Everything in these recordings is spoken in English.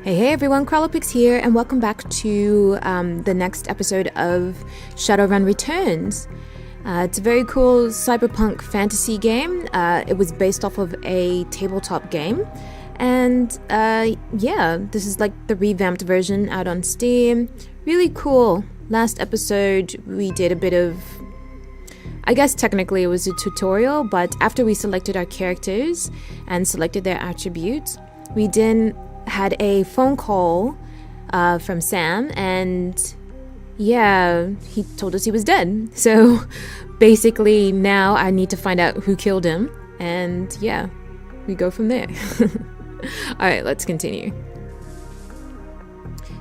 Hey everyone, Cralopix here, and welcome back to the next episode of Shadowrun Returns. It's a very cool cyberpunk fantasy game. It was based off of a tabletop game, and yeah, this is like the revamped version out on Steam. Really cool. Last episode we did a bit of, I guess technically it was a tutorial, but after we selected our characters and selected their attributes, we then had a phone call from Sam, and yeah, he told us he was dead. So basically now I need to find out who killed him, and yeah, we go from there. Alright, let's continue.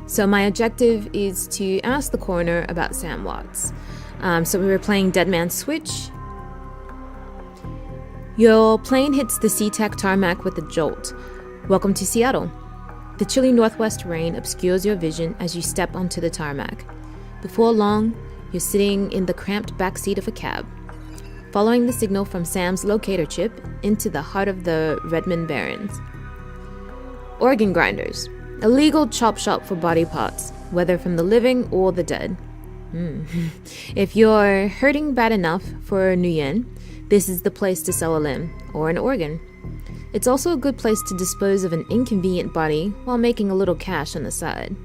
So my objective is to ask the coroner about Sam Watts. So we were playing Dead Man's Switch. Your plane hits the SeaTac tarmac with a jolt. Welcome to Seattle. The chilly northwest rain obscures your vision as you step onto the tarmac. Before long, you're sitting in the cramped backseat of a cab, following the signal from Sam's locator chip into the heart of the Redmond Barrens. Organ grinders, a legal chop shop for body parts, whether from the living or the dead. If you're hurting bad enough for Nguyen, this is the place to sell a limb or an organ. It's also a good place to dispose of an inconvenient body while making a little cash on the side.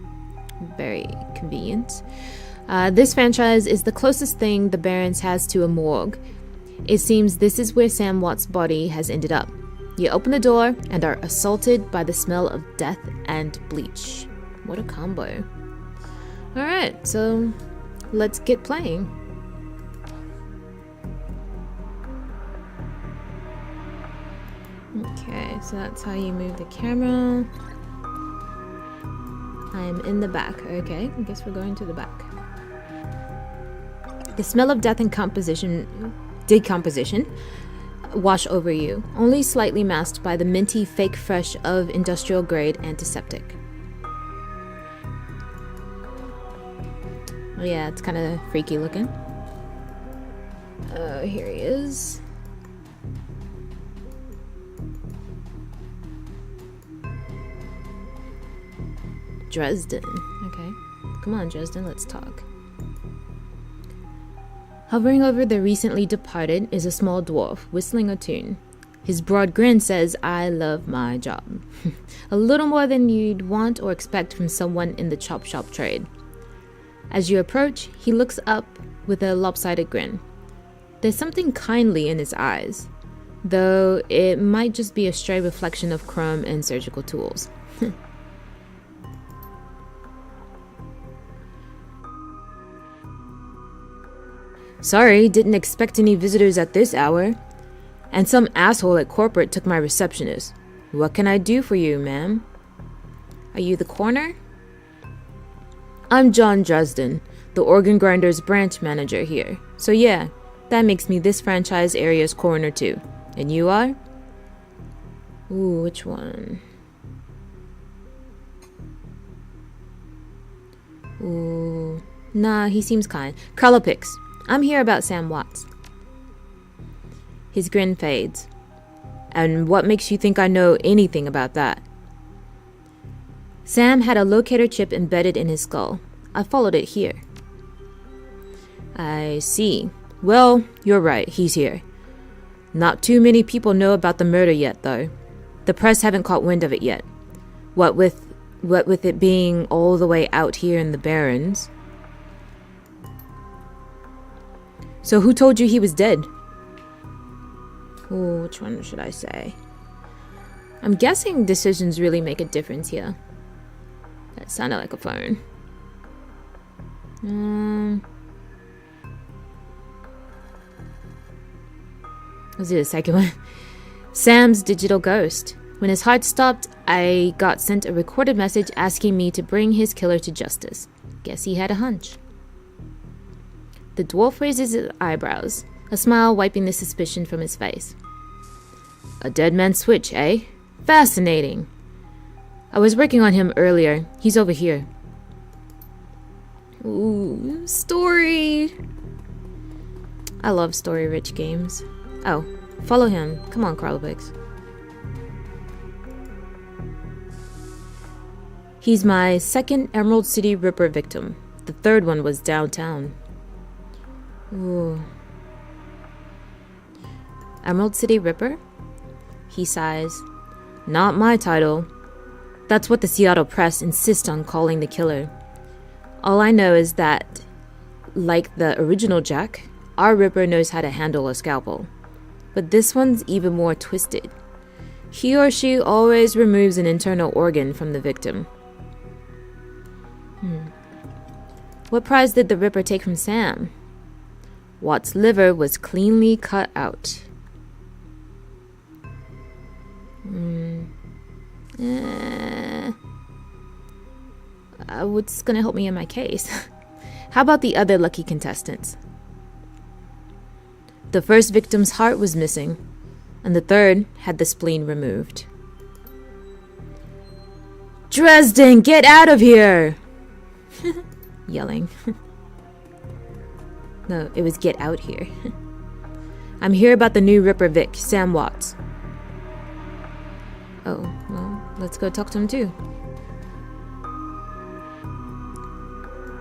Very convenient. This franchise is the closest thing the Barrens has to a morgue. It seems this is where Sam Watts' body has ended up. You open the door and are assaulted by the smell of death and bleach. What a combo. Alright, so let's get playing. Okay, so that's how you move the camera. I'm in the back. Okay, I guess we're going to the back. The smell of death and decomposition wash over you, only slightly masked by the minty fake fresh of industrial grade antiseptic. Oh yeah, it's kind of freaky looking. Here he is. Dresden. Okay. Come on, Dresden, let's talk. Hovering over the recently departed is a small dwarf, whistling a tune. His broad grin says, "I love my job." A little more than you'd want or expect from someone in the chop shop trade. As you approach, he looks up with a lopsided grin. There's something kindly in his eyes, though it might just be a stray reflection of chrome and surgical tools. Sorry, didn't expect any visitors at this hour. And some asshole at corporate took my receptionist. What can I do for you, ma'am? Are you the coroner? I'm John Dresden, the organ grinders branch manager here. So yeah, that makes me this franchise area's coroner too. And you are? Ooh, which one? Ooh, nah, he seems kind. Cralopix. I'm here about Sam Watts. His grin fades. And what makes you think I know anything about that? Sam had a locator chip embedded in his skull. I followed it here. I see. Well, you're right, he's here. Not too many people know about the murder yet, though. The press haven't caught wind of it yet. What with it being all the way out here in the Barrens. So who told you he was dead? Oh, which one should I say? I'm guessing decisions really make a difference here. That sounded like a phone. Was it a second one? Sam's digital ghost. When his heart stopped, I got sent a recorded message asking me to bring his killer to justice. Guess he had a hunch. The dwarf raises his eyebrows, a smile wiping the suspicion from his face. A dead man's switch, eh? Fascinating. I was working on him earlier. He's over here. Ooh, story. I love story-rich games. Oh, follow him. Come on, Cralopix. He's my second Emerald City Ripper victim. The third one was downtown. Ooh. Emerald City Ripper? He sighs. Not my title. That's what the Seattle press insists on calling the killer. All I know is that, like the original Jack, our Ripper knows how to handle a scalpel. But this one's even more twisted. He or she always removes an internal organ from the victim. What prize did the Ripper take from Sam? Watt's liver was cleanly cut out. What's gonna help me in my case? How about the other lucky contestants? The first victim's heart was missing, and the third had the spleen removed. Dresden, get out of here! Yelling. No, it was get out here. I'm here about the new Ripper Vic, Sam Watts. Oh, well, let's go talk to him too.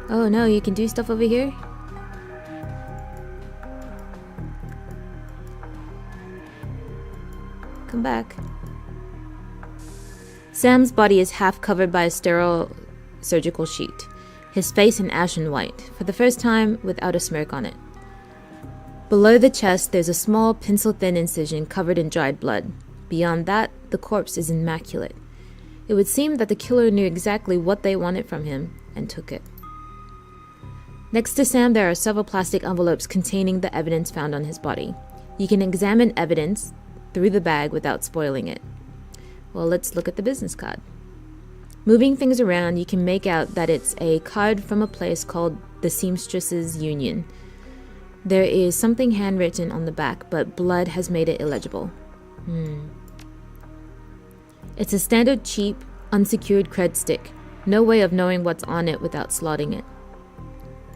Oh no, you can do stuff over here? Come back. Sam's body is half covered by a sterile surgical sheet. His face an ashen white, for the first time without a smirk on it. Below the chest, there's a small pencil-thin incision covered in dried blood. Beyond that, the corpse is immaculate. It would seem that the killer knew exactly what they wanted from him and took it. Next to Sam, there are several plastic envelopes containing the evidence found on his body. You can examine evidence through the bag without spoiling it. Well, let's look at the business card. Moving things around, you can make out that it's a card from a place called the Seamstresses Union. There is something handwritten on the back, but blood has made it illegible. It's a standard cheap, unsecured cred stick. No way of knowing what's on it without slotting it.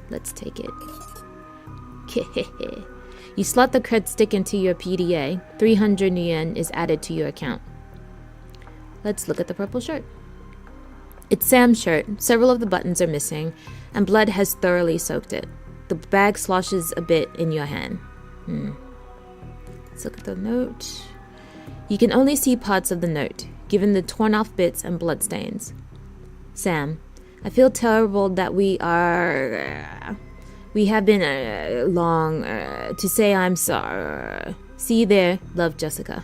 Let's take it. You slot the cred stick into your PDA. 300 yen is added to your account. Let's look at the purple shirt. It's Sam's shirt. Several of the buttons are missing, and blood has thoroughly soaked it. The bag sloshes a bit in your hand. Let's look at the note. You can only see parts of the note, given the torn off bits and blood stains. Sam, I feel terrible that we have been long to say I'm sorry. See you there. Love, Jessica.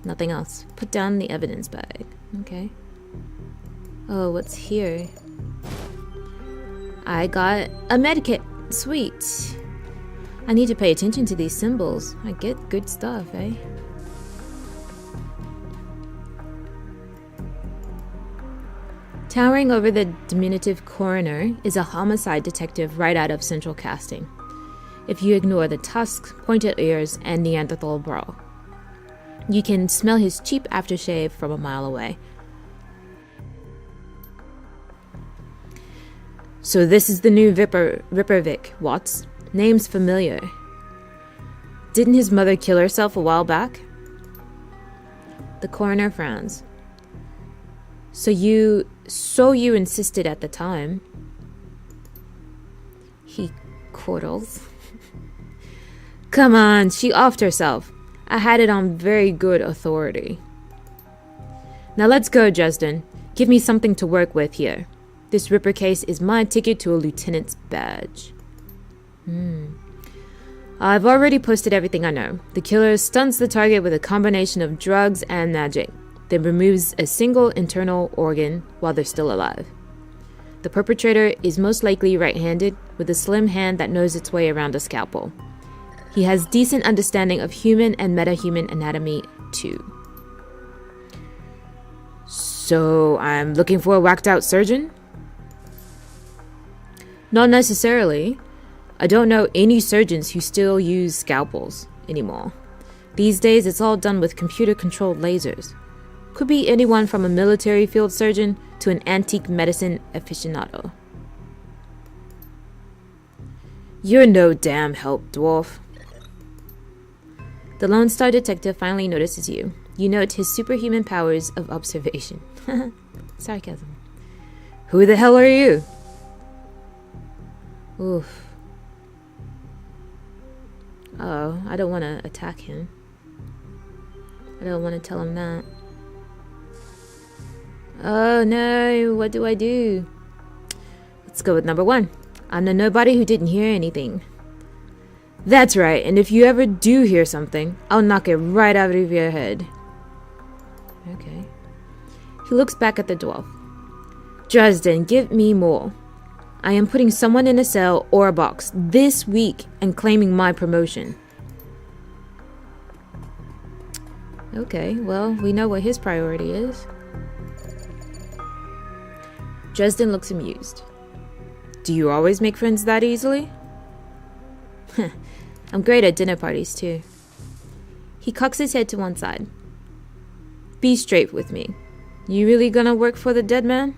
Nothing else. Put down the evidence bag. Okay. Oh, what's here? I got a medikit. Sweet. I need to pay attention to these symbols. I get good stuff, eh? Towering over the diminutive coroner is a homicide detective right out of Central Casting. If you ignore the tusks, pointed ears, and Neanderthal brawl. You can smell his cheap aftershave from a mile away. So this is the new Ripper Vic, Watts. Name's familiar. Didn't his mother kill herself a while back? The coroner frowns. So you insisted at the time. He chortles. Come on, she offed herself. I had it on very good authority. Now let's go, Dresden. Give me something to work with here. This Ripper case is my ticket to a lieutenant's badge. I've already posted everything I know. The killer stunts the target with a combination of drugs and magic, then removes a single internal organ while they're still alive. The perpetrator is most likely right-handed, with a slim hand that knows its way around a scalpel. He has decent understanding of human and metahuman anatomy, too. So, I'm looking for a whacked-out surgeon? Not necessarily. I don't know any surgeons who still use scalpels anymore. These days, it's all done with computer-controlled lasers. Could be anyone from a military field surgeon to an antique medicine aficionado. You're no damn help, dwarf. The Lone Star detective finally notices you. You note his superhuman powers of observation. Sarcasm. Who the hell are you? Oof. Oh, I don't want to attack him. I don't want to tell him that. Oh no, what do I do? Let's go with number 1. I'm the nobody who didn't hear anything. That's right, and if you ever do hear something, I'll knock it right out of your head. Okay. He looks back at the dwarf. Dresden, give me more. I am putting someone in a cell or a box this week and claiming my promotion. Okay, well, we know what his priority is. Dresden looks amused. Do you always make friends that easily? I'm great at dinner parties, too. He cocks his head to one side. Be straight with me. You really gonna work for the dead man?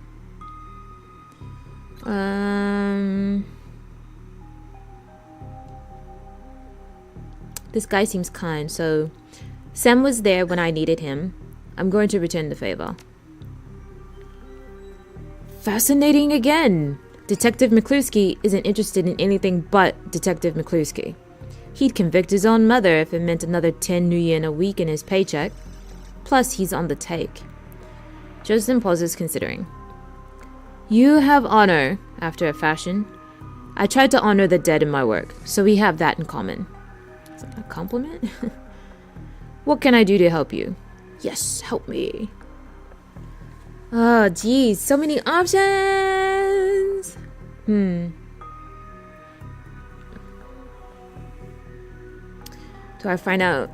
This guy seems kind, so Sam was there when I needed him. I'm going to return the favor. Fascinating again! Detective McCluskey isn't interested in anything but Detective McCluskey. He'd convict his own mother if it meant another 10 new yen a week in his paycheck. Plus, he's on the take. Dresden pauses, considering. You have honor, after a fashion. I tried to honor the dead in my work, so we have that in common. Is that a compliment? What can I do to help you? Yes, help me. Oh, geez, so many options! Do I find out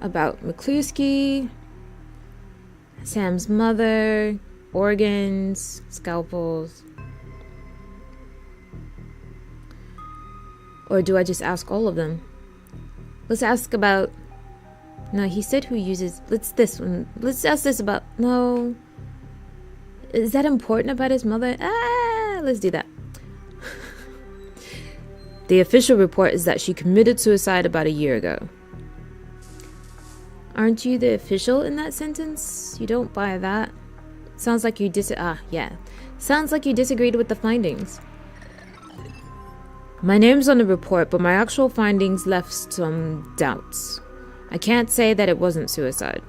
about McCluskey, Sam's mother, organs, scalpels? Or do I just ask all of them? Let's ask about... No, he said who uses... Let's ask this about... No. Is that important about his mother? Let's do that. The official report is that she committed suicide about a year ago. Aren't you the official in that sentence? You don't buy that. Sounds like you Sounds like you disagreed with the findings. My name's on the report, but my actual findings left some doubts. I can't say that it wasn't suicide.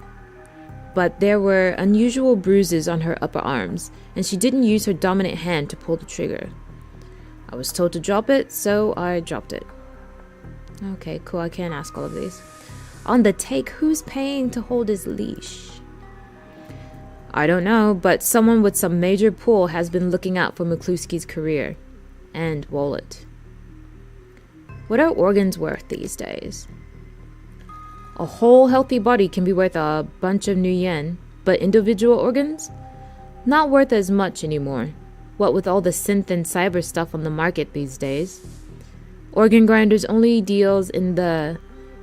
But there were unusual bruises on her upper arms, and she didn't use her dominant hand to pull the trigger. I was told to drop it, so I dropped it. Okay, cool, I can't ask all of these. On the take, who's paying to hold his leash? I don't know, but someone with some major pull has been looking out for McCluskey's career. And wallet. What are organs worth these days? A whole healthy body can be worth a bunch of new yen, but individual organs? Not worth as much anymore. What with all the synth and cyber stuff on the market these days. Organ Grinders only deals in the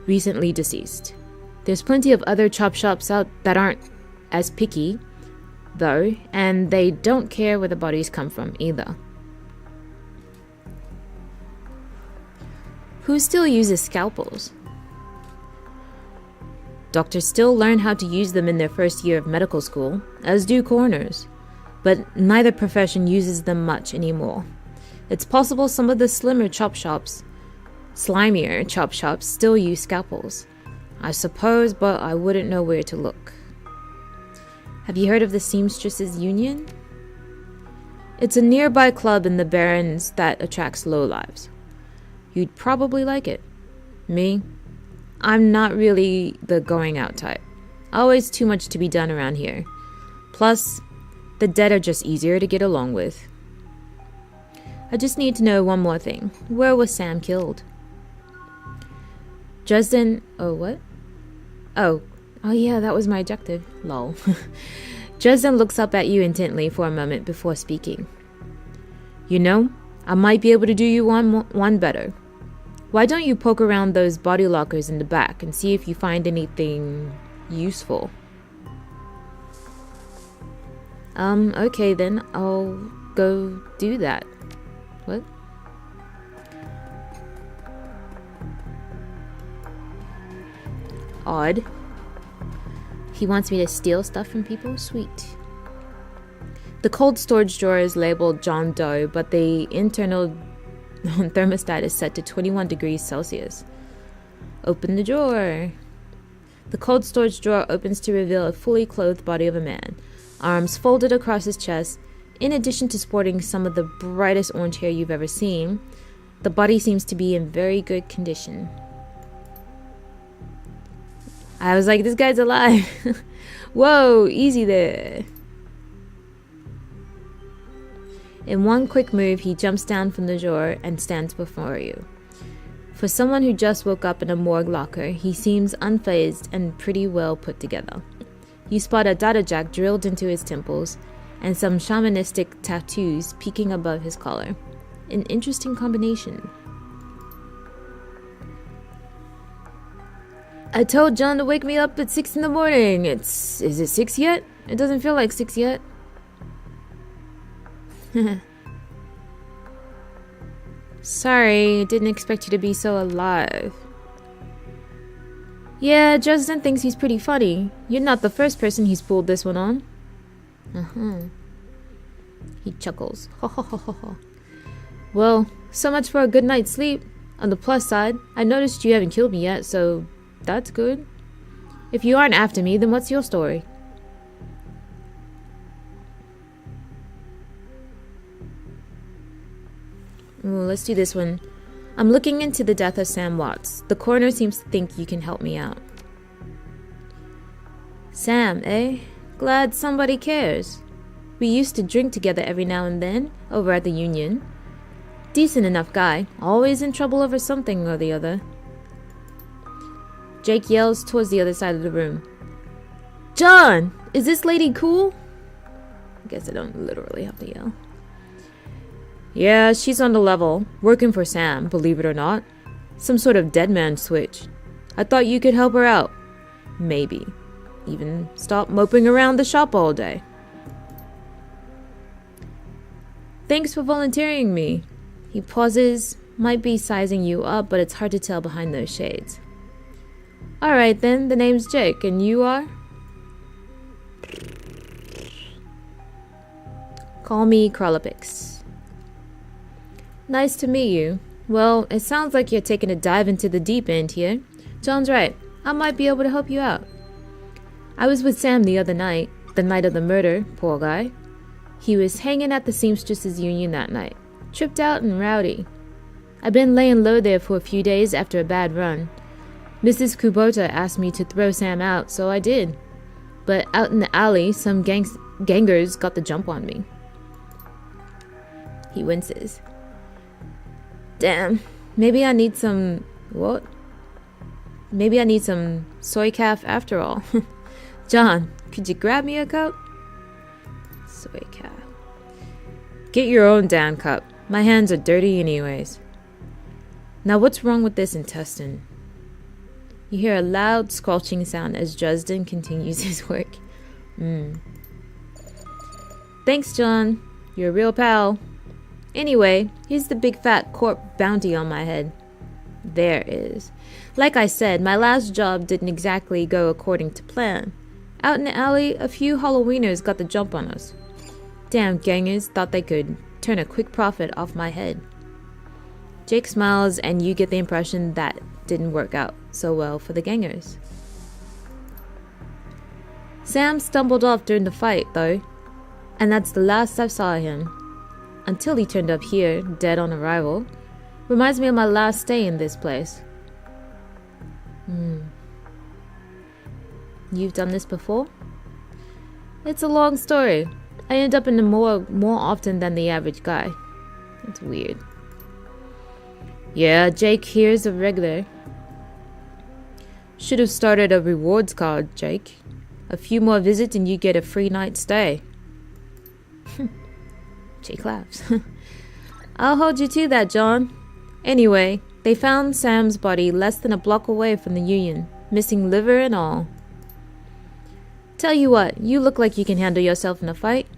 recently deceased. There's plenty of other chop shops out that aren't as picky, though, and they don't care where the bodies come from either. Who still uses scalpels? Doctors still learn how to use them in their first year of medical school, as do coroners. But neither profession uses them much anymore. It's possible some of the slimier chop shops still use scalpels. I suppose, but I wouldn't know where to look. Have you heard of the Seamstresses Union? It's a nearby club in the Barrens that attracts lowlives. You'd probably like it. Me? I'm not really the going out type. Always too much to be done around here. Plus, the dead are just easier to get along with. I just need to know one more thing. Where was Sam killed? Dresden... Oh, what? Oh yeah, that was my objective. Lol. Dresden looks up at you intently for a moment before speaking. You know, I might be able to do you one better. Why don't you poke around those body lockers in the back and see if you find anything useful? Okay then, I'll go do that. What? Odd. He wants me to steal stuff from people? Sweet. The cold storage drawer is labeled John Doe, but the internal thermostat is set to 21 degrees Celsius. Open the drawer. The cold storage drawer opens to reveal a fully clothed body of a man, arms folded across his chest. In addition to sporting some of the brightest orange hair you've ever seen, the body seems to be in very good condition. I was like, this guy's alive. Whoa, easy there. In one quick move, he jumps down from the drawer and stands before you. For someone who just woke up in a morgue locker, he seems unfazed and pretty well put together. You spot a data jack drilled into his temples and some shamanistic tattoos peeking above his collar. An interesting combination. I told John to wake me up at 6 in the morning. Is it 6 yet? It doesn't feel like 6 yet. Sorry, didn't expect you to be so alive. Yeah, Justin thinks he's pretty funny. You're not the first person he's pulled this one on. He chuckles. Well, so much for a good night's sleep. On the plus side, I noticed you haven't killed me yet, so that's good. If you aren't after me, then what's your story? Ooh, let's do this one. I'm looking into the death of Sam Watts. The coroner seems to think you can help me out. Sam, eh? Glad somebody cares. We used to drink together every now and then, over at the Union. Decent enough guy, always in trouble over something or the other. Jake yells towards the other side of the room. John! Is this lady cool? I guess I don't literally have to yell. Yeah, she's on the level, working for Sam, believe it or not. Some sort of dead man switch. I thought you could help her out. Maybe. Even stop moping around the shop all day. Thanks for volunteering me. He pauses, might be sizing you up, but it's hard to tell behind those shades. Alright then, the name's Jake, and you are? Call me Cralopix. Nice to meet you. Well, it sounds like you're taking a dive into the deep end here. John's right. I might be able to help you out. I was with Sam the other night, the night of the murder, poor guy. He was hanging at the Seamstresses Union that night, tripped out and rowdy. I've been laying low there for a few days after a bad run. Mrs. Kubota asked me to throw Sam out, so I did. But out in the alley, some gangers got the jump on me. He winces. Damn, maybe I need some... what? Maybe I need some soy calf after all. John, could you grab me a cup? Soy calf. Get your own damn cup. My hands are dirty anyways. Now what's wrong with this intestine? You hear a loud squelching sound as Justin continues his work. Thanks, John. You're a real pal. Anyway, here's the big fat corp bounty on my head. There is. Like I said, my last job didn't exactly go according to plan. Out in the alley, a few Halloweeners got the jump on us. Damn gangers thought they could turn a quick profit off my head. Jake smiles and you get the impression that didn't work out so well for the gangers. Sam stumbled off during the fight, though, and that's the last I saw of him. Until he turned up here, dead on arrival. Reminds me of my last stay in this place. You've done this before? It's a long story. I end up in the morgue more often than the average guy. It's weird. Yeah, Jake here's a regular. Should have started a rewards card, Jake. A few more visits and you get a free night stay. Jake laughs. I'll hold you to that, John. Anyway, they found Sam's body less than a block away from the Union, missing liver and all. Tell you what, you look like you can handle yourself in a fight.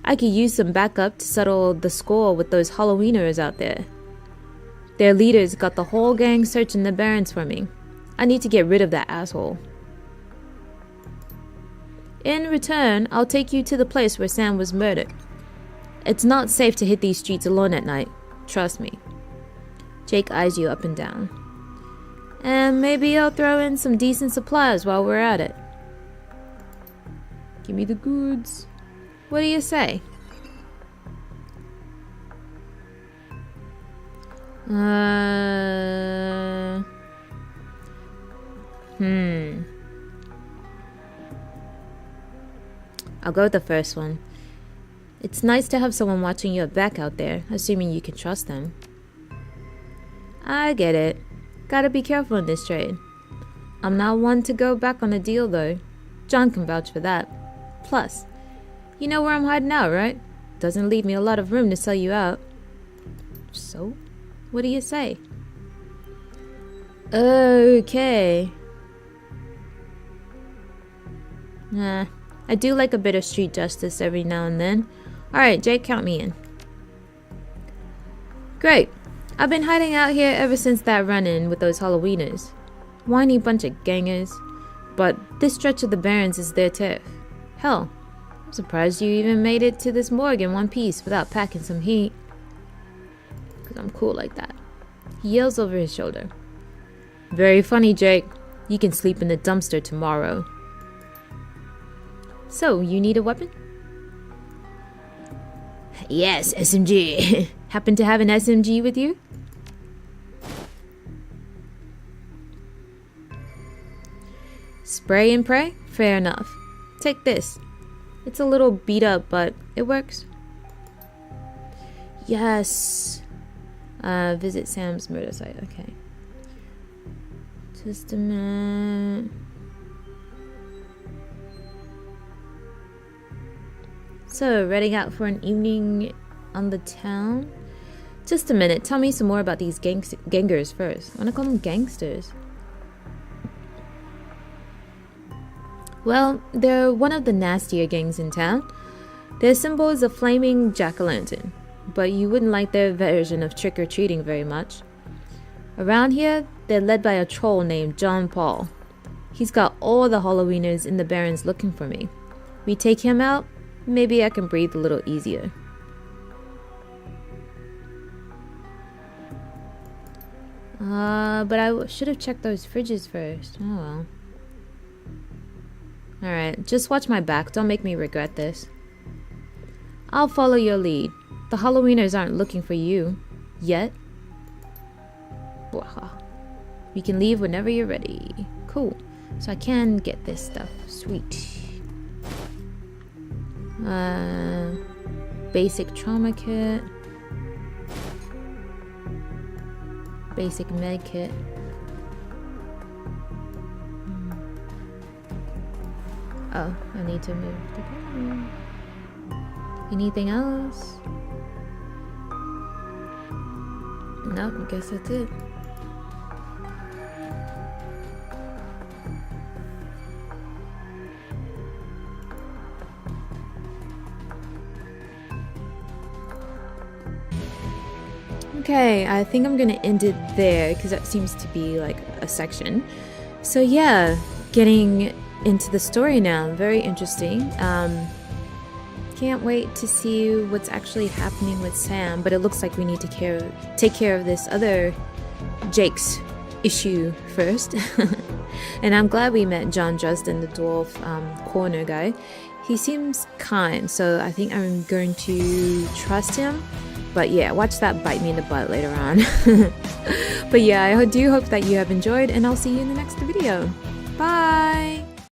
I could use some backup to settle the score with those Halloweeners out there. Their leaders got the whole gang searching the barrens for me. I need to get rid of that asshole. In return, I'll take you to the place where Sam was murdered. It's not safe to hit these streets alone at night. Trust me. Jake eyes you up and down. And maybe I'll throw in some decent supplies while we're at it. Give me the goods. What do you say? I'll go with the first one. It's nice to have someone watching your back out there, assuming you can trust them. I get it. Gotta be careful in this trade. I'm not one to go back on a deal though. John can vouch for that. Plus, you know where I'm hiding out, right? Doesn't leave me a lot of room to sell you out. So, what do you say? Okay. Nah, I do like a bit of street justice every now and then. Alright, Jake, count me in. Great. I've been hiding out here ever since that run-in with those Halloweeners. Whiny bunch of gangers. But this stretch of the Barrens is their turf. Hell, I'm surprised you even made it to this morgue in one piece without packing some heat. 'Cause I'm cool like that. He yells over his shoulder. Very funny, Jake. You can sleep in the dumpster tomorrow. So, you need a weapon? Yes, SMG. Happen to have an SMG with you? Spray and pray? Fair enough. Take this. It's a little beat up, but it works. Yes. Visit Sam's murder site. Okay. Just a minute. So, ready out for an evening on the town? Just a minute. Tell me some more about these gangers first. I want to call them gangsters. Well, they're one of the nastier gangs in town. Their symbol is a flaming jack-o'-lantern, but you wouldn't like their version of trick-or-treating very much. Around here, they're led by a troll named John Paul. He's got all the Halloweeners in the Barrens looking for me. We take him out, maybe I can breathe a little easier. But I should have checked those fridges first. Oh well. Alright, just watch my back. Don't make me regret this. I'll follow your lead. The Halloweeners aren't looking for you. Yet. You can leave whenever you're ready. Cool. So I can get this stuff. Sweet. Basic trauma kit. Basic med kit. Oh, I need to move the camera. Anything else? Nope, I guess that's it. Okay, I think I'm gonna end it there because that seems to be like a section. So yeah, getting into the story now. Very interesting. Can't wait to see what's actually happening with Sam, but it looks like we need to take care of this other Jake's issue first. And I'm glad we met John Dresden, the dwarf corner guy. He seems kind, so I think I'm going to trust him. But yeah, watch that bite me in the butt later on. But yeah, I do hope that you have enjoyed, and I'll see you in the next video. Bye!